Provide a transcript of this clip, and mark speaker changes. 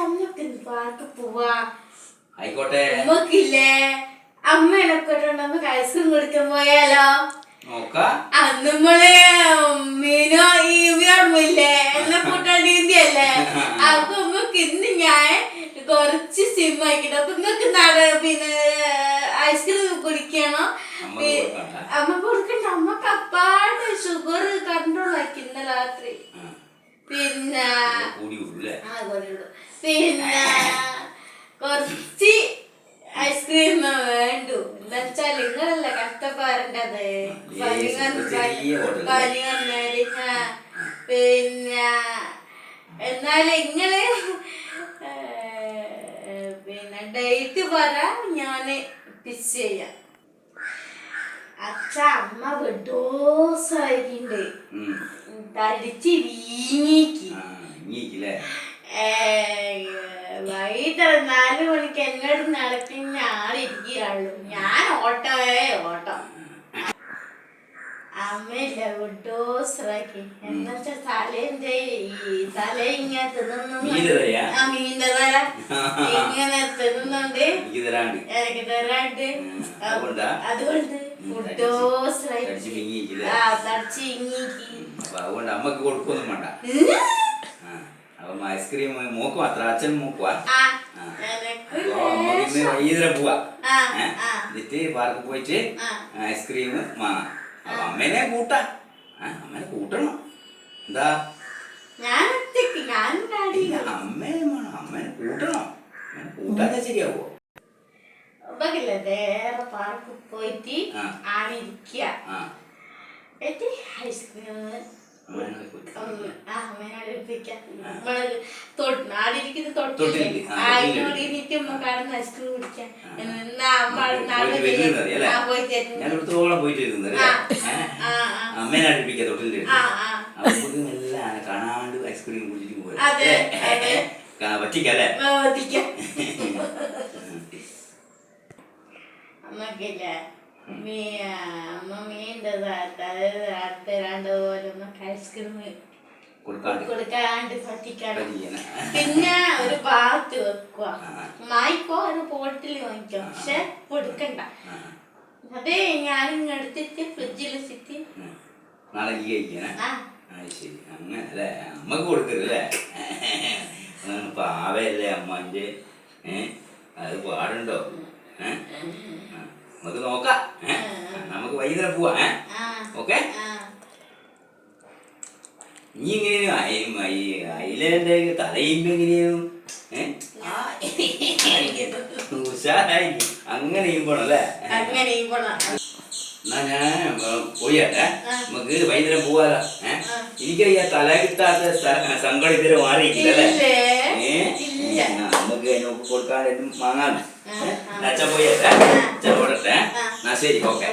Speaker 1: അമ്മക്ക് പാർക്ക് പോവാ.
Speaker 2: ആയിക്കോട്ടെ.
Speaker 1: അമ്മക്കില്ലേ അമ്മ എനക്കൊക്കെ നമുക്ക് ഐസ്ക്രീം കുടിക്കാൻ പോയാലോ? അന്ന് നമ്മള് മീനോ ഈവിയോർമ്മയില്ലേ എന്നെ കൂട്ടാണ്ടിയല്ലേ. അപ്പൊ അമ്മക്ക് ഇന്ന് ഞാൻ കുറച്ച് സിം ആക്കിട്ട് അപ്പൊ നിങ്ങക്ക് പിന്നെ ഐസ്ക്രീം കുടിക്കണോ? അമ്മ കൊടുക്കണ്ട. അമ്മക്ക് അപ്പാട് ഷുഗർ കൺട്രോൾ ആക്കി ഇന്ന് രാത്രി. പിന്നെ പിന്നെ കുറച്ച് ഐസ്ക്രീം വേണ്ടു. എന്താ വെച്ചാൽ നിങ്ങളല്ല കഷ്ടപ്പാടേണ്ടത്. പനി വന്നാല് പിന്നെ എന്നാല് നിങ്ങള് പിന്നെ ഡേറ്റ് പറ, ഞാന് ഫിക്സ് ചെയ്യാം. അച്ഛ അമ്മ വിഡോസായിട്ടുണ്ട്. തടിച്ച് വീങ്ങിക്ക്. വൈകിട്ട് 4 മണിക്ക് എന്നോട് നടത്തി ഞാനിരിക്കുകയുള്ളൂ. ഞാൻ ഓട്ടോ അമ്മയില്ല വിഡോസാക്കി. എന്നുവെച്ചാ തലേന്റെ തല ഇങ്ങനെ തിന്നുന്നു. മീൻ്റെ തല ഇങ്ങനെ തിന്നുന്നുണ്ട്. എനിക്ക് തരാണ്ട് അതുകൊണ്ട് വിഡോസാക്കി തടിച്ച് വീങ്ങിക്ക്.
Speaker 2: അമ്മക്ക് കൊടുക്കൊന്നും വേണ്ട. ഐസ്ക്രീം മോക്ക് മാത്രം, അച്ഛൻ മോക്കുവാ. വൈകുന്നേരം പോവാ. എന്നിട്ട് പാർക്ക് പോയിട്ട് ഐസ്ക്രീം വാങ്ങാം. അപ്പൊ അമ്മേനെ കൂട്ടാ. അമ്മേനെ കൂട്ടണം. എന്താ അമ്മേനെ വേണം. അമ്മേനെ കൂട്ടണം. അമ്മേനെ കൂട്ടാതെ ശരിയാവോ?
Speaker 1: വേറെ പാർക്ക് പോയിട്ട് ആടിരിക്കുക. ഐസ്ക്രീം
Speaker 2: അമ്മേനെ അടുപ്പിക്കാം തൊട്ടിൽ. എല്ലാം കാണാണ്ട് ഐസ്ക്രീം കുടിച്ചിട്ട് പോയി പറ്റിക്കല്ലേ.
Speaker 1: അമ്മക്കില്ലേ അമ്മ മീൻ്റെ തരാണ്ട് പോലെ ഐസ്ക്രീം കൊടുക്കാണ്ട് പറ്റിക്കാണ്ട്. പിന്നെ ഒരു ഭാഗത്ത് വെക്കുക. വാങ്ങിക്കോ ഒരു ബോട്ടിൽ വാങ്ങിക്കോ, പക്ഷെ കൊടുക്കണ്ട. അതെ ഞാനും എടുത്തിട്ട് ഫ്രിഡ്ജിൽ വെച്ചിട്ട്
Speaker 2: നാളെ ശരി. അങ്ങനല്ലേ അമ്മക്ക് കൊടുക്കരുതല്ലേ? പാവയല്ലേ അമ്മൻ്റെ. അത് പാടുണ്ടോ? നമുക്ക് നോക്കാം. നമുക്ക് വൈകുന്നേരം പോവാ. ഓക്കെ. നീ എങ്ങനെയും അയിലെ തലയുമ്പോ എങ്ങനെയും ഉഷാറായി അങ്ങനെ ചെയ്യുമ്പോണല്ലേ? എന്നാ ഞാൻ പോയാട്ടെ. നമുക്ക് വൈകുന്നേരം പോവാലോ. എനിക്ക് ഈ തല കിട്ടാത്ത സങ്കടം ഇതുവരെ മാറിയിട്ടില്ലല്ലേ? നമുക്ക് അതിനൊക്കെ കൊടുക്കാൻ വാങ്ങാൻ. അച്ഛൻ പോയട്ടെ. അച്ഛൻ ഓടട്ടെ. എന്നാ ശരി. ഓക്കെ.